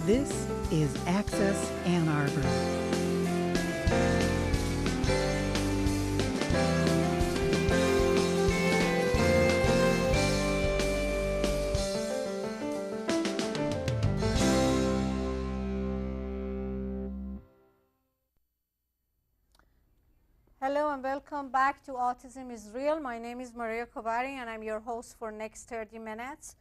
This is Access Ann Arbor. Hello and welcome back to Autism is Real. My name is Maria Khavari and I'm your host for next 30 minutes.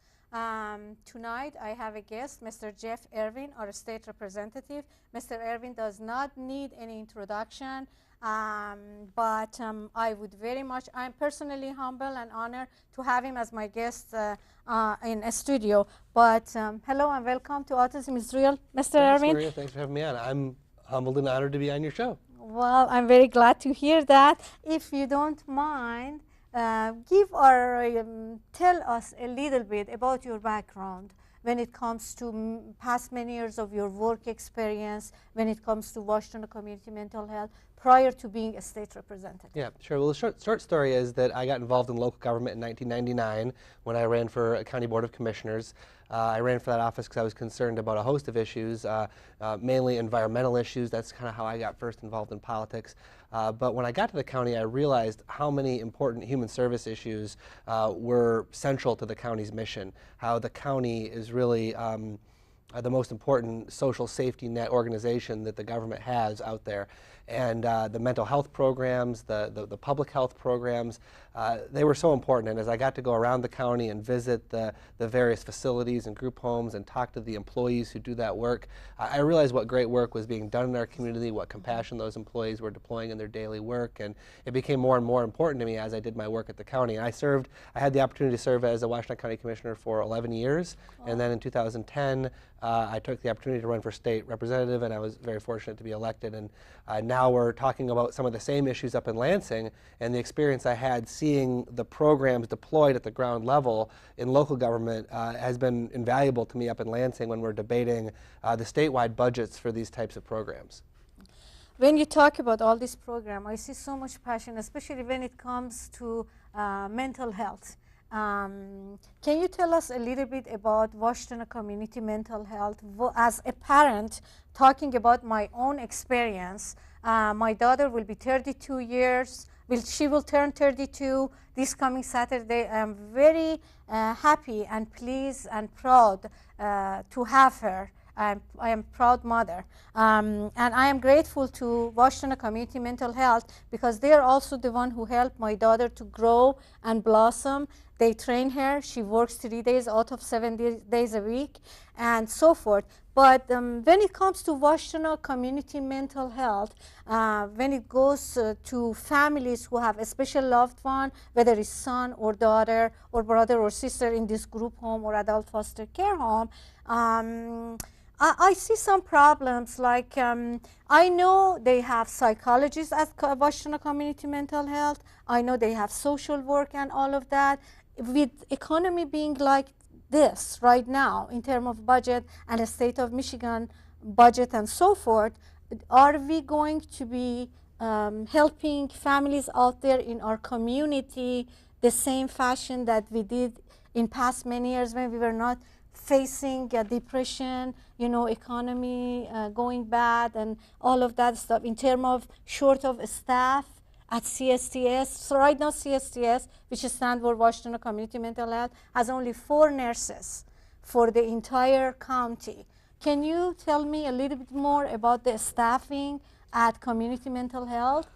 Tonight I have a guest, Mr. Jeff Irwin, our State Representative. Mr. Irwin does not need any introduction, but I'm personally humble and honored to have him as my guest in a studio. But hello and welcome to Autism is Real, Mr. Irwin. Thanks, Maria. Thanks for having me on. I'm humbled and honored to be on your show. Well, I'm very glad to hear that. If you don't mind, tell us a little bit about your background when it comes to past many years of your work experience, when it comes to Washington Community Mental Health, prior to being a state representative. Yeah, sure. Well, the short story is that I got involved in local government in 1999 when I ran for a county board of commissioners. I ran for that office because I was concerned about a host of issues, mainly environmental issues. That's kind of how I got first involved in politics. But when I got to the county, I realized how many important human service issues were central to the county's mission, how the county is really the most important social safety net organization that the government has out there. And the mental health programs, the public health programs, they were so important. And as I got to go around the county and visit the various facilities and group homes and talk to the employees who do that work, I realized what great work was being done in our community, what compassion those employees were deploying in their daily work. And it became more and more important to me as I did my work at the county. And I had the opportunity to serve as a Washington County Commissioner for 11 years. Wow. And then in 2010, I took the opportunity to run for state representative, and I was very fortunate to be elected. And now we're talking about some of the same issues up in Lansing, and the experience I had seeing the programs deployed at the ground level in local government has been invaluable to me up in Lansing when we're debating the statewide budgets for these types of programs. When you talk about all this program, I see so much passion, especially when it comes to mental health. Can you tell us a little bit about Washington Community Mental Health? As a parent, talking about my own experience, my daughter will be 32 years. She will turn 32 this coming Saturday. I'm very happy and pleased and proud to have her. I am a proud mother. And I am grateful to Washington Community Mental Health because they are also the one who helped my daughter to grow and blossom. They train her. She works 3 days out of 7 days a week and so forth. But when it comes to Washington Community Mental Health, when it goes to families who have a special loved one, whether it's son or daughter or brother or sister in this group home or adult foster care home, I see some problems. Like I know they have psychologists at Washington Community Mental Health. I know they have social work and all of that. With economy being like this right now in terms of budget and the state of Michigan budget and so forth, are we going to be helping families out there in our community the same fashion that we did in past many years when we were not facing depression, economy going bad and all of that stuff in terms of short of staff at CSTS? So right now CSTS, which stands for Washington Community Mental Health, has only 4 nurses for the entire county. Can you tell me a little bit more about the staffing at Community Mental Health?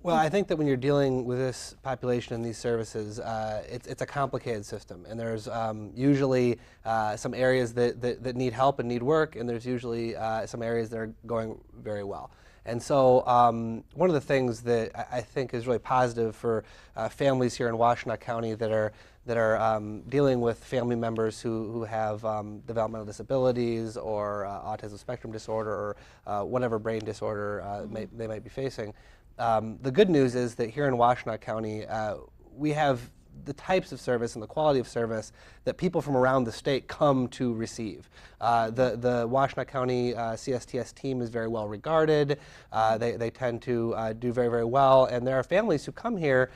Well, I think that when you're dealing with this population and these services, it's a complicated system, and there's usually some areas that need help and need work, and there's usually some areas that are going very well. And so one of the things that I think is really positive for families here in Washtenaw County that are dealing with family members who have developmental disabilities or autism spectrum disorder or whatever brain disorder they might be facing. The good news is that here in Washtenaw County, we have the types of service and the quality of service that people from around the state come to receive. The Washtenaw County CSTS team is very well regarded. They tend to do very, very well, and there are families who come here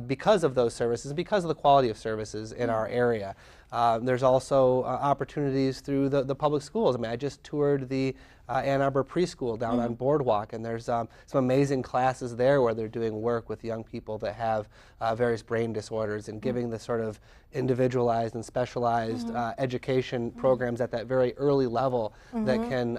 because of those services, because of the quality of services in our area. There's also opportunities through the public schools. I mean, I just toured the Ann Arbor preschool down on Boardwalk, and there's some amazing classes there where they're doing work with young people that have various brain disorders and giving the sort of individualized and specialized education programs at that very early level that can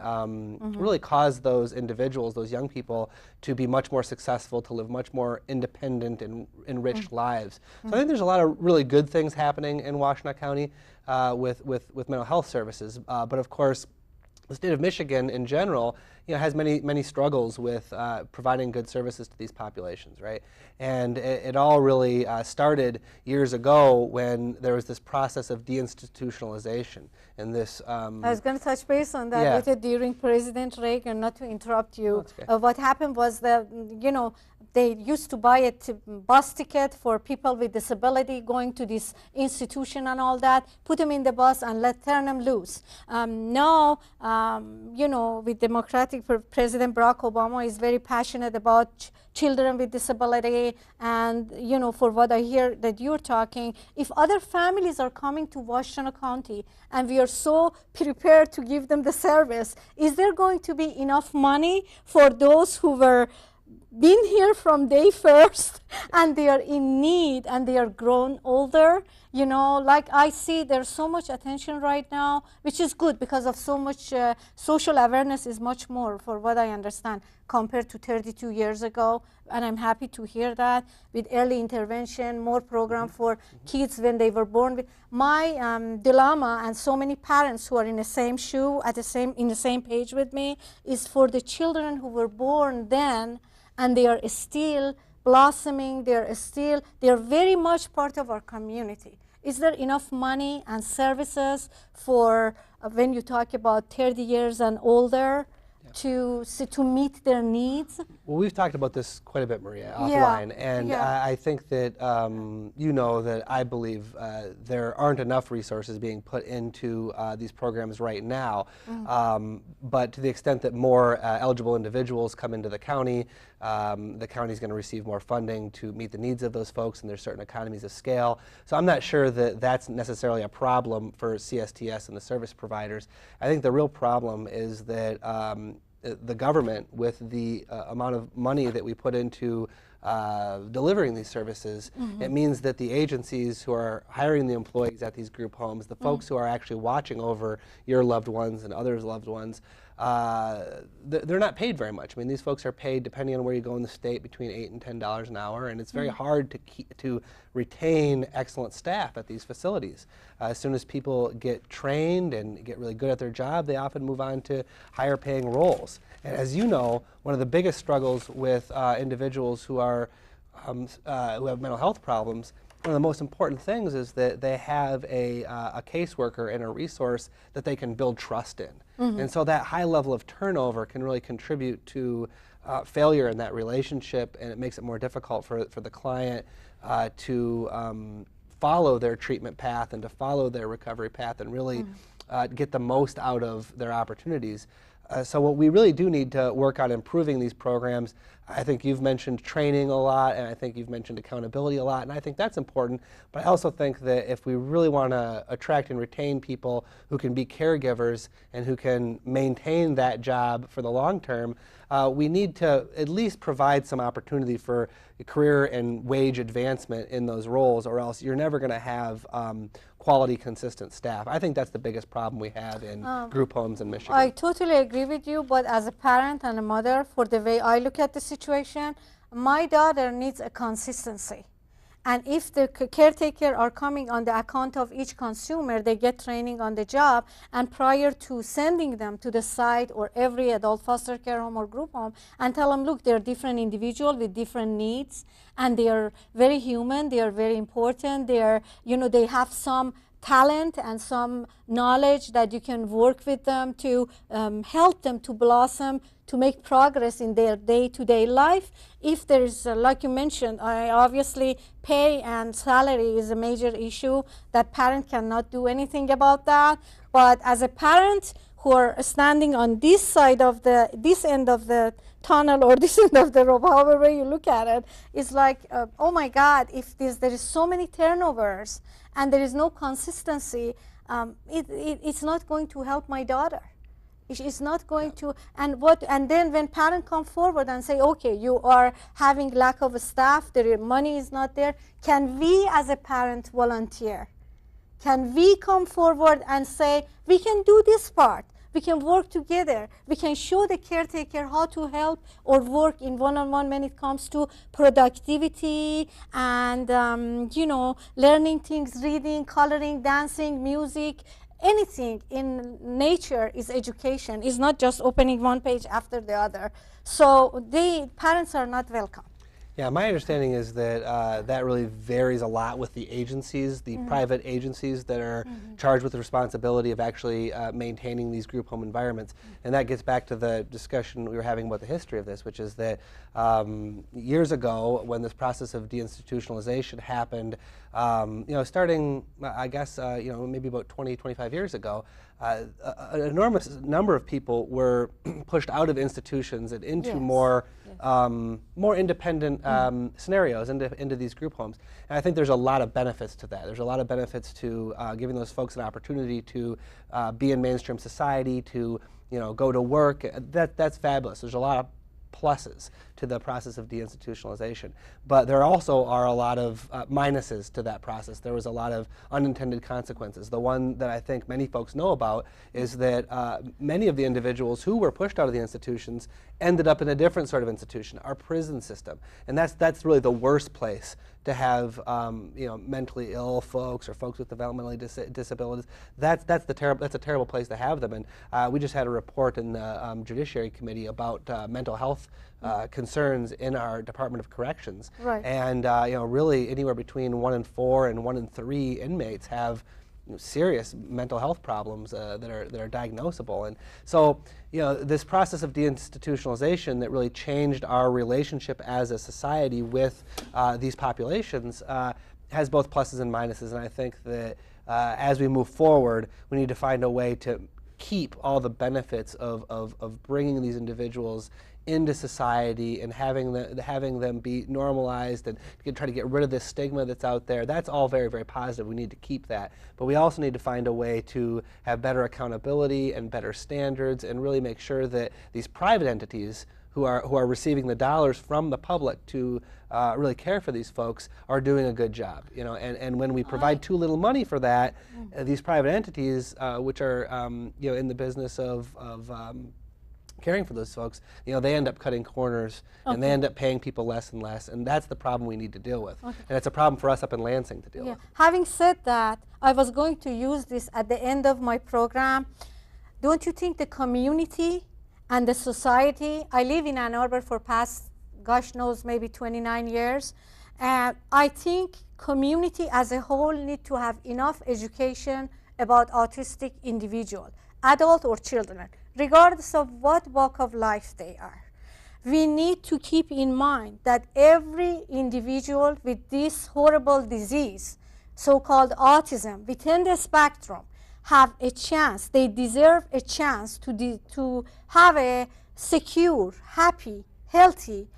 really cause those individuals, those young people, to be much more successful, to live much more independent and enriched lives. So I think there's a lot of really good things happening in Washtenaw County with mental health services, but of course, the state of Michigan in general, has many struggles with providing good services to these populations, right? And it all really started years ago when there was this process of deinstitutionalization and this. I was going to touch base on that later during President Reagan, not to interrupt you. What happened was that, they used to buy a bus ticket for people with disability going to this institution and all that, put them in the bus and turn them loose. Now, with Democratic President Barack Obama is very passionate about children with disability, and for what I hear that you're talking, if other families are coming to Washtenaw County and we are so prepared to give them the service, is there going to be enough money for those who were been here from day first and they are in need and they are grown older? Like I see there's so much attention right now, which is good because of so much social awareness is much more, for what I understand, compared to 32 years ago, and I'm happy to hear that, with early intervention, more program for kids when they were born. My dilemma, and so many parents who are in the same shoe, in the same page with me, is for the children who were born then and they are still blossoming, they are very much part of our community. Is there enough money and services for when you talk about 30 years and older to meet their needs? Well, we've talked about this quite a bit, Maria, offline, and I think that that I believe there aren't enough resources being put into these programs right now, but to the extent that more eligible individuals come into the county is going to receive more funding to meet the needs of those folks, and there's certain economies of scale. So I'm not sure that that's necessarily a problem for CSTS and the service providers. I think the real problem is that the government, with the amount of money that we put into delivering these services, it means that the agencies who are hiring the employees at these group homes, the folks who are actually watching over your loved ones and others' loved ones, they're not paid very much. I mean, these folks are paid, depending on where you go in the state, between $8 and $10 an hour, and it's very hard to retain excellent staff at these facilities. As soon as people get trained and get really good at their job, they often move on to higher paying roles. And as you know, one of the biggest struggles with individuals who have mental health problems, one of the most important things is that they have a caseworker and a resource that they can build trust in. And so that high level of turnover can really contribute to failure in that relationship, and it makes it more difficult for the client to follow their treatment path and to follow their recovery path and really get the most out of their opportunities. So what we really do need to work on improving these programs. I think you've mentioned training a lot, and I think you've mentioned accountability a lot, and I think that's important. But I also think that if we really want to attract and retain people who can be caregivers and who can maintain that job for the long term, we need to at least provide some opportunity for career and wage advancement in those roles, or else you're never going to have quality, consistent staff. I think that's the biggest problem we have in group homes in Michigan. I totally agree with you, but as a parent and a mother, for the way I look at the situation, my daughter needs a consistency. And if the caretaker are coming on the account of each consumer, they get training on the job, and prior to sending them to the site or every adult foster care home or group home, and tell them, look, they're different individuals with different needs, and they are very human, they are very important, they are, they have some talent and some knowledge that you can work with them to help them to blossom, to make progress in their day-to-day life. If there's, like you mentioned, obviously pay and salary is a major issue that parent cannot do anything about that. But as a parent who are standing on this side of this end of the tunnel or this end of the rope, however way you look at it, is like, oh my God, if there is so many turnovers and there is no consistency, it's not going to help my daughter. It's not going to, and then when parents come forward and say, okay, you are having lack of staff, the money is not there, can we as a parent volunteer? Can we come forward and say, we can do this part, we can work together, we can show the caretaker how to help or work in one-on-one when it comes to productivity and, you know, learning things, reading, coloring, dancing, music, anything in nature is education. It's not just opening one page after the other. So parents are not welcome. Yeah, my understanding is that that really varies a lot with the agencies, the private agencies that are charged with the responsibility of actually maintaining these group home environments. And that gets back to the discussion we were having about the history of this, which is that years ago, when this process of deinstitutionalization happened, you know, starting, I guess, you know, maybe about 20, 25 years ago, an enormous number of people were pushed out of institutions and into more independent scenarios, into these group homes. And I think there's a lot of benefits to that. There's a lot of benefits to giving those folks an opportunity to be in mainstream society, to, you know, go to work. That's fabulous. There's a lot of pluses to the process of deinstitutionalization. But there also are a lot of minuses to that process. There was a lot of unintended consequences. The one that I think many folks know about is that many of the individuals who were pushed out of the institutions ended up in a different sort of institution, our prison system. And that's really the worst place to have you know, mentally ill folks or folks with developmental disabilities. That's a terrible place to have them. And we just had a report in the Judiciary Committee about mental health concerns in our Department of Corrections. Right. And you know, really anywhere between 1 in 4 and 1 in 3 inmates have serious mental health problems that are diagnosable. And so, you know, this process of deinstitutionalization that really changed our relationship as a society with these populations has both pluses and minuses. And I think that as we move forward, we need to find a way to keep all the benefits of bringing these individuals into society and having them be normalized and try to get rid of this stigma that's out there. That's all very, very positive. We need to keep that. But we also need to find a way to have better accountability and better standards and really make sure that these private entities who are receiving the dollars from the public to really care for these folks are doing a good job. You know, and when we provide too little money for that, these private entities, which are you know, in the business of caring for those folks, you know, they end up cutting corners and they end up paying people less and less, and that's the problem we need to deal with. And it's a problem for us up in Lansing to deal with. Having said that, I was going to use this at the end of my program. Don't you think the community and the society, I live in Ann Arbor for past, gosh knows, maybe 29 years, and I think community as a whole need to have enough education about autistic individual, adult or children, regardless of what walk of life they are. We need to keep in mind that every individual with this horrible disease, so-called autism, within the spectrum, have a chance, they deserve a chance to have a secure, happy, healthy,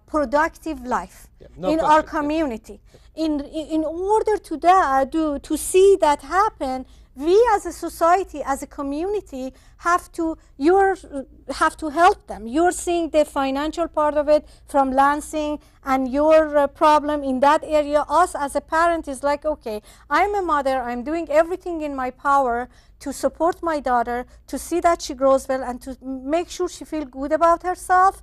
productive life in our community. In order to see that happen, we as a society, as a community, have to help them. You're seeing the financial part of it from Lansing and your problem in that area. Us as a parent is like, okay, I'm a mother, I'm doing everything in my power to support my daughter, to see that she grows well and to make sure she feels good about herself.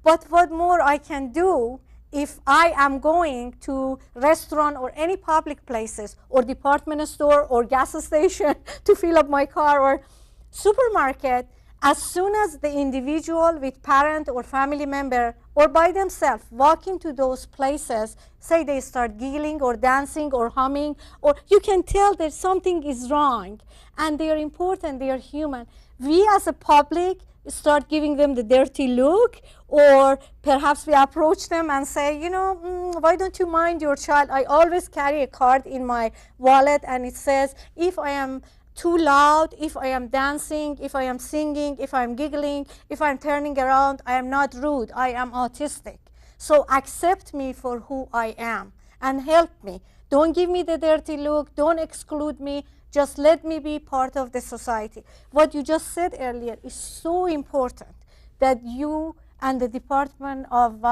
But what more I can do if I am going to restaurant or any public places or department store or gas station to fill up my car or supermarket, as soon as the individual with parent or family member or by themselves walk into those places, say they start giggling or dancing or humming, or you can tell that something is wrong and they are important, they are human. We as a public start giving them the dirty look, or perhaps we approach them and say, you know, why don't you mind your child? I always carry a card in my wallet and it says, if I am too loud, if I am dancing, if I am singing, if I'm giggling, if I'm turning around, I am not rude, I am autistic. So accept me for who I am and help me. Don't give me the dirty look, don't exclude me, just let me be part of the society. What you just said earlier is so important, that you and the Department of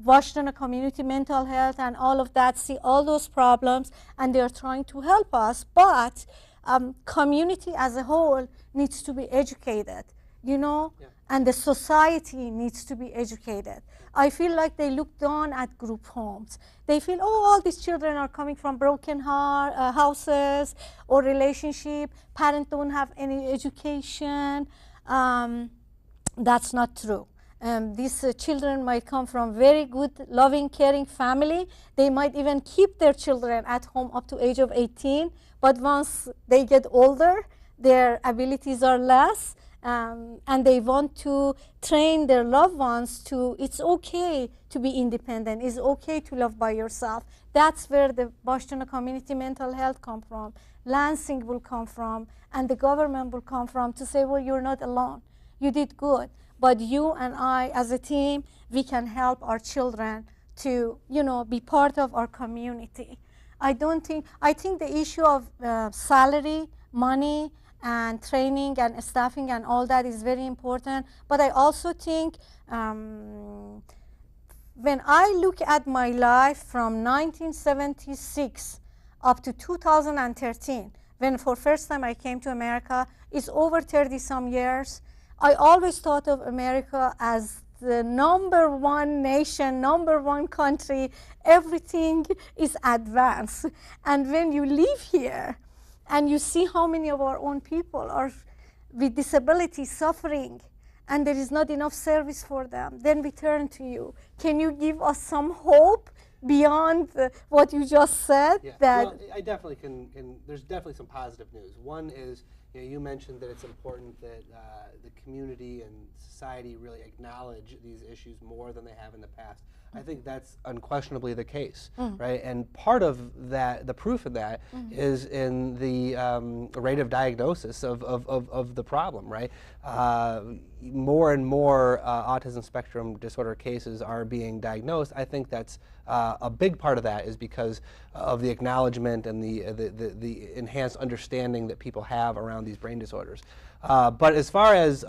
Washington Community Mental Health and all of that see all those problems, and they're trying to help us, but community as a whole needs to be educated, you know, and the society needs to be educated. I feel like they look down at group homes. They feel, oh, all these children are coming from broken houses or relationship, parents don't have any education. That's not true. These children might come from very good, loving, caring family. They might even keep their children at home up to age of 18, but once they get older, their abilities are less, and they want to train their loved ones to, it's okay to be independent, it's okay to love by yourself. That's where the Washington Community Mental Health come from, Lansing will come from, and the government will come from to say, well, you're not alone, you did good. But you and I, as a team, we can help our children to, you know, be part of our community. I think the issue of salary, money, and training and staffing and all that is very important. But I also think when I look at my life from 1976 up to 2013, when for first time I came to America, it's over 30 some years. I always thought of America as the #1 nation, #1 country. Everything is advanced. And when you live here and you see how many of our own people are with disability suffering and there is not enough service for them, then we turn to you. Can you give us some hope beyond what you just said? Yeah. That well, I definitely can, there's definitely some positive news. One is, you mentioned that it's important that the community and society really acknowledge these issues more than they have in the past. I think that's unquestionably the case, right? And part of that, the proof of that, is in the rate of diagnosis of the problem, right? More and more autism spectrum disorder cases are being diagnosed. I think that's a big part of that is because of the acknowledgement and the enhanced understanding that people have around these brain disorders. But as far as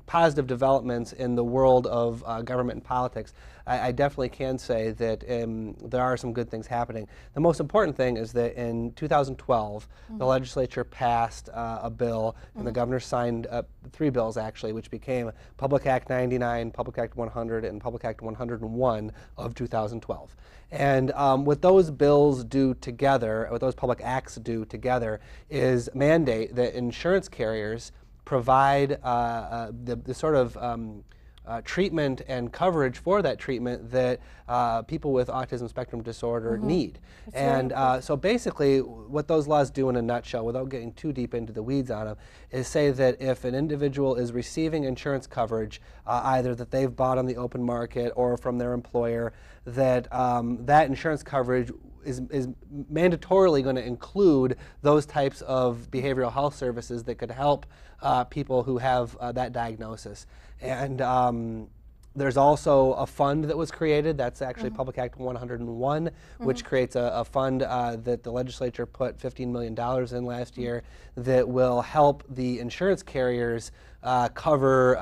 positive developments in the world of government and politics, I definitely can say that there are some good things happening. The most important thing is that in 2012, the legislature passed a bill, and the governor signed 3 bills actually, which became Public Act 99, Public Act 100, and Public Act 101 of 2012. And what those bills do together, what those public acts do together, is mandate that insurance carriers provide the sort of treatment and coverage for that treatment that people with autism spectrum disorder need. And so basically what those laws do in a nutshell, without getting too deep into the weeds on them, is say that if an individual is receiving insurance coverage, either that they've bought on the open market or from their employer, that that insurance coverage is mandatorily going to include those types of behavioral health services that could help people who have that diagnosis. And there's also a fund that was created. That's actually Public Act 101, which creates a fund that the legislature put $15 million in last year that will help the insurance carriers cover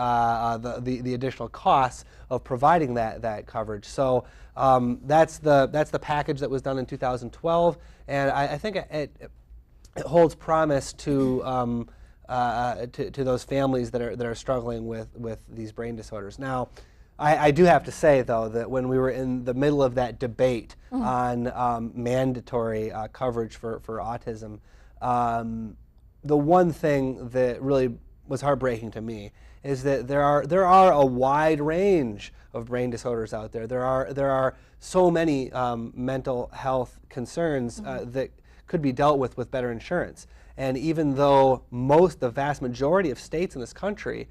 the additional costs of providing that coverage. So that's the package that was done in 2012, and I think it holds promise to those families that are struggling with these brain disorders. Now, I do have to say, though, that when we were in the middle of that debate on mandatory coverage for autism, the one thing that really was heartbreaking to me is that there are a wide range of brain disorders out there. There are so many mental health concerns that could be dealt with better insurance. And even though the vast majority of states in this country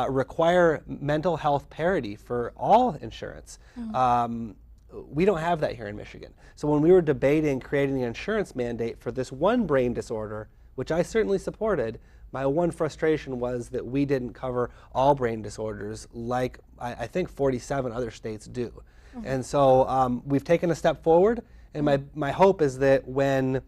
require mental health parity for all insurance, we don't have that here in Michigan. So when we were debating creating an insurance mandate for this one brain disorder, which I certainly supported, my one frustration was that we didn't cover all brain disorders like I think 47 other states do. And so we've taken a step forward, and my hope is that when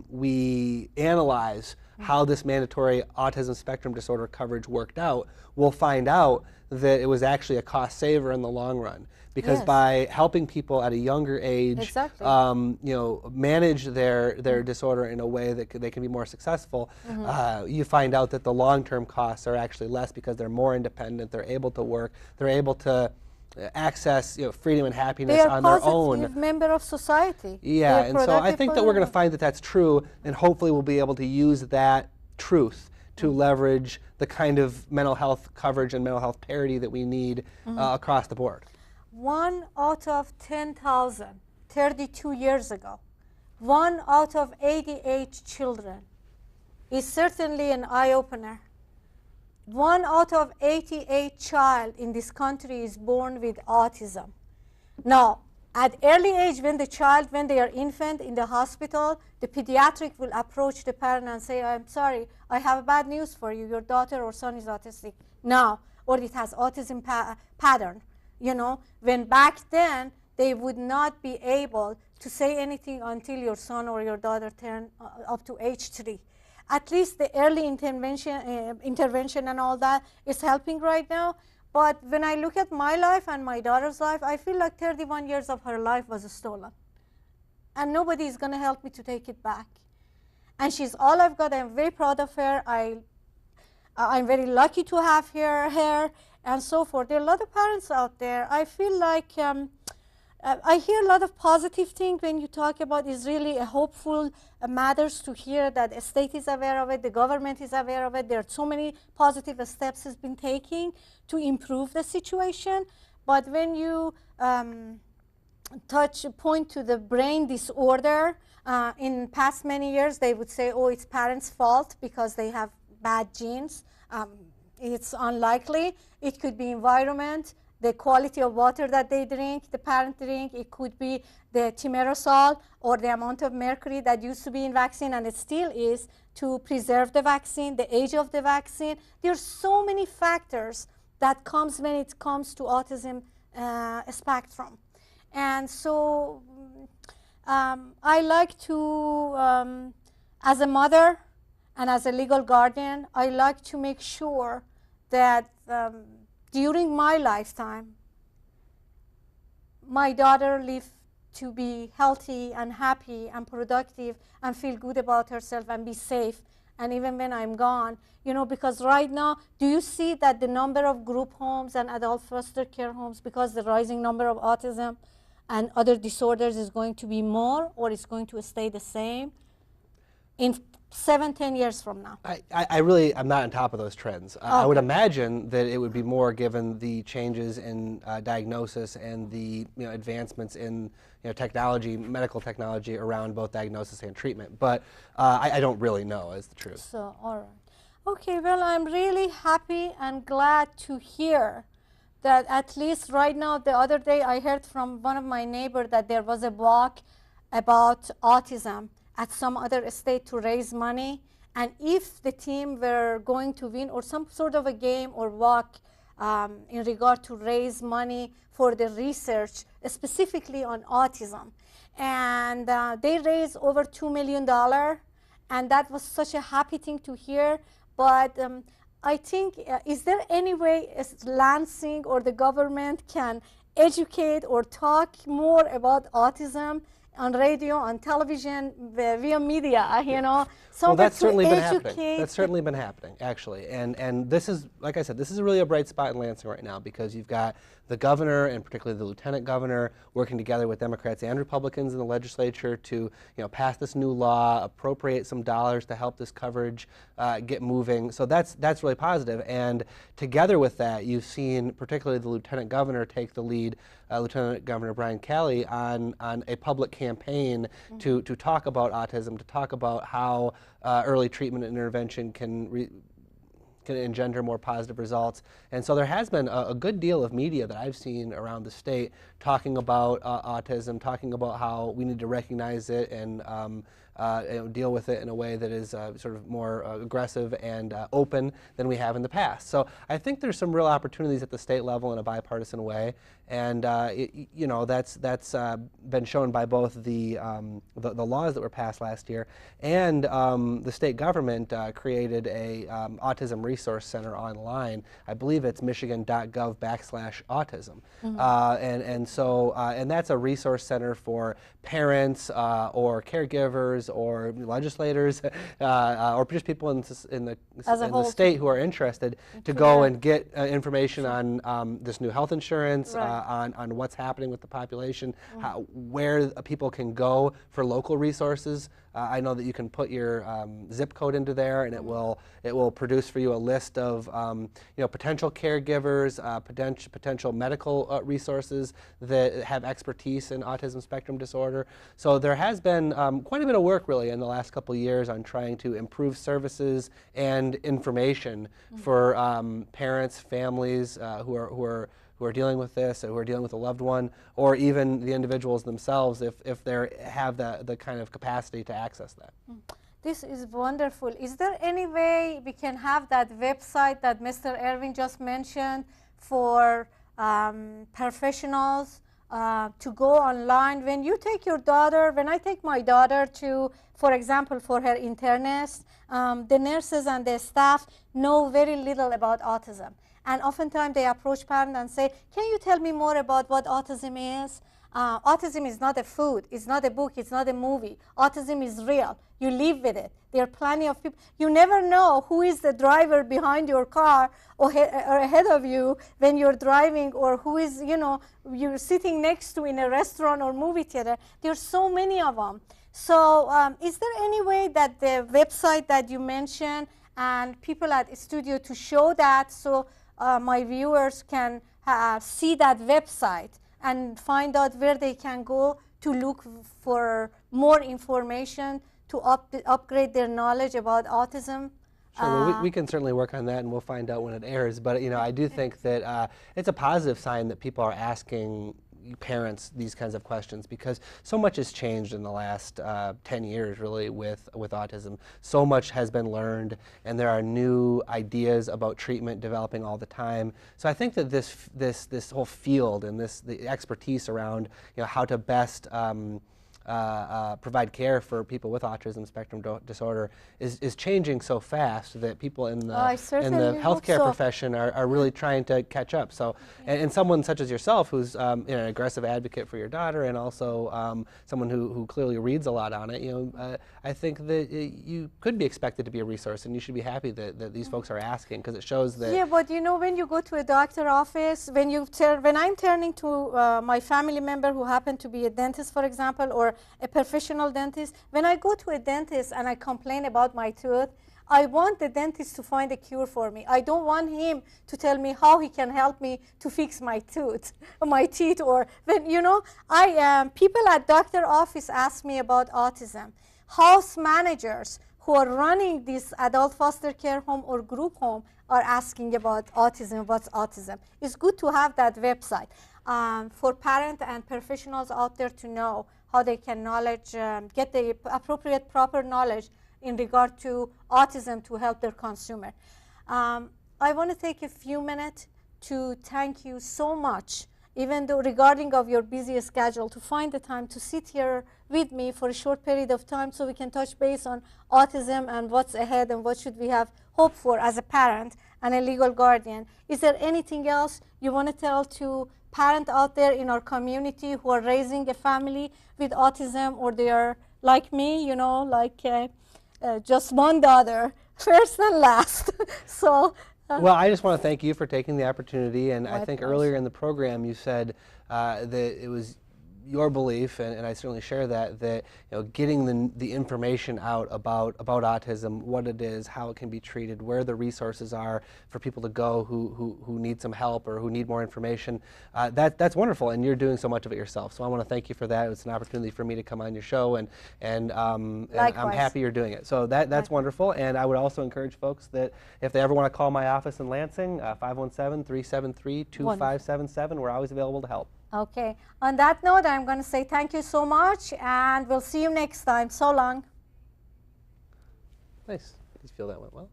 we analyze how this mandatory autism spectrum disorder coverage worked out, we'll find out that it was actually a cost saver in the long run. Because by helping people at a younger age, manage their disorder in a way that they can be more successful, you find out that the long-term costs are actually less because they're more independent, they're able to work, they're able to access freedom and happiness on their own. They are positive member of society. Yeah, and so I think that we're going to find that that's true, and hopefully we'll be able to use that truth to leverage the kind of mental health coverage and mental health parity that we need across the board. 1 out of 10,000, 32 years ago, 1 out of 88 children is certainly an eye-opener. 1 out of 88 child in this country is born with autism. Now, at early age, when they are infant in the hospital, the pediatric will approach the parent and say, I'm sorry, I have bad news for you. Your daughter or son is autistic now, or it has autism pattern. You know, when back then, they would not be able to say anything until your son or your daughter turn up to age 3. At least the early intervention and all that is helping right now. But when I look at my life and my daughter's life, I feel like 31 years of her life was stolen. And nobody is going to help me to take it back. And she's all I've got. I'm very proud of her. I'm very lucky to have her and so forth. There are a lot of parents out there. I feel like I hear a lot of positive things when you talk about is really a hopeful matters to hear that the state is aware of it, the government is aware of it. There are so many positive steps has been taking to improve the situation. But when you point to the brain disorder, in past many years they would say, oh, it's parents' fault because they have bad genes. It's unlikely. It could be environment, the quality of water that they drink, the parent drink. It could be the thimerosal or the amount of mercury that used to be in vaccine and it still is to preserve the vaccine, the age of the vaccine. There are so many factors that comes when it comes to autism spectrum. And so I like to, as a mother and as a legal guardian, I like to make sure that during my lifetime, my daughter lived to be healthy and happy and productive and feel good about herself and be safe. And even when I'm gone, you know, because right now, do you see that the number of group homes and adult foster care homes, because the rising number of autism and other disorders is going to be more, or it's going to stay the same in 7-10 years from now? I'm not on top of those trends. Okay. I would imagine that it would be more given the changes in diagnosis and the advancements in technology, medical technology around both diagnosis and treatment. But I don't really know is the truth. So, all right. Okay, well, I'm really happy and glad to hear that at least right now, the other day I heard from one of my neighbors that there was a walk about autism at some other state to raise money, and if the team were going to win or some sort of a game or walk in regard to raise money for the research specifically on autism, and they raised over $2 million, and that was such a happy thing to hear. But I think, is there any way Lansing or the government can educate or talk more about autism on radio, on television, via media, you know? Well, that's certainly been happening. That's certainly been happening, actually. And this is, like I said, this is really a bright spot in Lansing right now because you've got the governor and particularly the lieutenant governor working together with Democrats and Republicans in the legislature to pass this new law, appropriate some dollars to help this coverage get moving. So that's really positive. And together with that, you've seen particularly the lieutenant governor take the lead, Lieutenant Governor Brian Kelly, on a public campaign to talk about autism, to talk about how early treatment and intervention can can engender more positive results. And so there has been a good deal of media that I've seen around the state talking about autism, talking about how we need to recognize it and deal with it in a way that is sort of more aggressive and open than we have in the past. So I think there's some real opportunities at the state level in a bipartisan way, and that's been shown by both the laws that were passed last year, and the state government created a autism resource center online. I believe it's michigan.gov/autism, and that's a resource center for parents or caregivers or legislators or just people in the state who are interested to go and get information on this new health insurance, on what's happening with the population, where people can go for local resources. I know that you can put your zip code into there, and it will produce for you a list of potential caregivers, potential medical resources that have expertise in autism spectrum disorder. So there has been quite a bit of work really in the last couple of years on trying to improve services and information for parents, families who are dealing with this, or who are dealing with a loved one, or even the individuals themselves if they have the kind of capacity to access that. This is wonderful. Is there any way we can have that website that Mr. Irwin just mentioned for professionals to go online? When you take your daughter, when I take my daughter to, for example, for her internist, the nurses and the staff know very little about autism. And oftentimes they approach parents and say, can you tell me more about what autism is? Autism is not a food, it's not a book, it's not a movie. Autism is real. You live with it. There are plenty of people. You never know who is the driver behind your car or ahead of you when you're driving, or who is, you're sitting next to in a restaurant or movie theater. There are so many of them. So is there any way that the website that you mentioned and people at the studio to show that, so my viewers can see that website and find out where they can go to look for more information to upgrade their knowledge about autism? Sure, well, we can certainly work on that, and we'll find out when it airs. But I do think that it's a positive sign that people are asking parents these kinds of questions, because so much has changed in the last 10 years really with autism. So much has been learned, and there are new ideas about treatment developing all the time. So I think that this whole field and the expertise around how to best provide care for people with autism spectrum disorder is changing so fast that people in the healthcare profession are really trying to catch up. So, and someone such as yourself, who's an aggressive advocate for your daughter, and also someone who clearly reads a lot on it, I think that you could be expected to be a resource, and you should be happy that these folks are asking, because it shows that. Yeah, but when you go to a doctor office, when I'm turning to my family member who happened to be a dentist, for example, or a professional dentist, when I go to a dentist and I complain about my tooth, I want the dentist to find a cure for me. I don't want him to tell me how he can help me to fix my teeth, or when, people at doctor office ask me about autism. House managers who are running this adult foster care home or group home are asking about autism, what's autism. It's good to have that website for parents and professionals out there to know how they can get the appropriate, proper knowledge in regard to autism to help their consumer. I want to take a few minutes to thank you so much, even though regarding of your busy schedule, to find the time to sit here with me for a short period of time so we can touch base on autism and what's ahead and what should we have hope for as a parent and a legal guardian. Is there anything else you want to tell to parents out there in our community who are raising a family with autism, or they are like me, just one daughter, first and last? So. Well, I just want to thank you for taking the opportunity, and I think pleasure. Earlier in the program you said that it was your belief, and I certainly share that, getting the information out about autism, what it is, how it can be treated, where the resources are for people to go who need some help or who need more information, that's wonderful, and you're doing so much of it yourself. So I want to thank you for that. It's an opportunity for me to come on your show, and I'm happy you're doing it. So that's wonderful, and I would also encourage folks that if they ever want to call my office in Lansing, 517-373-2577, we're always available to help. Okay. On that note, I'm going to say thank you so much, and we'll see you next time. So long. Nice. I just feel that went well.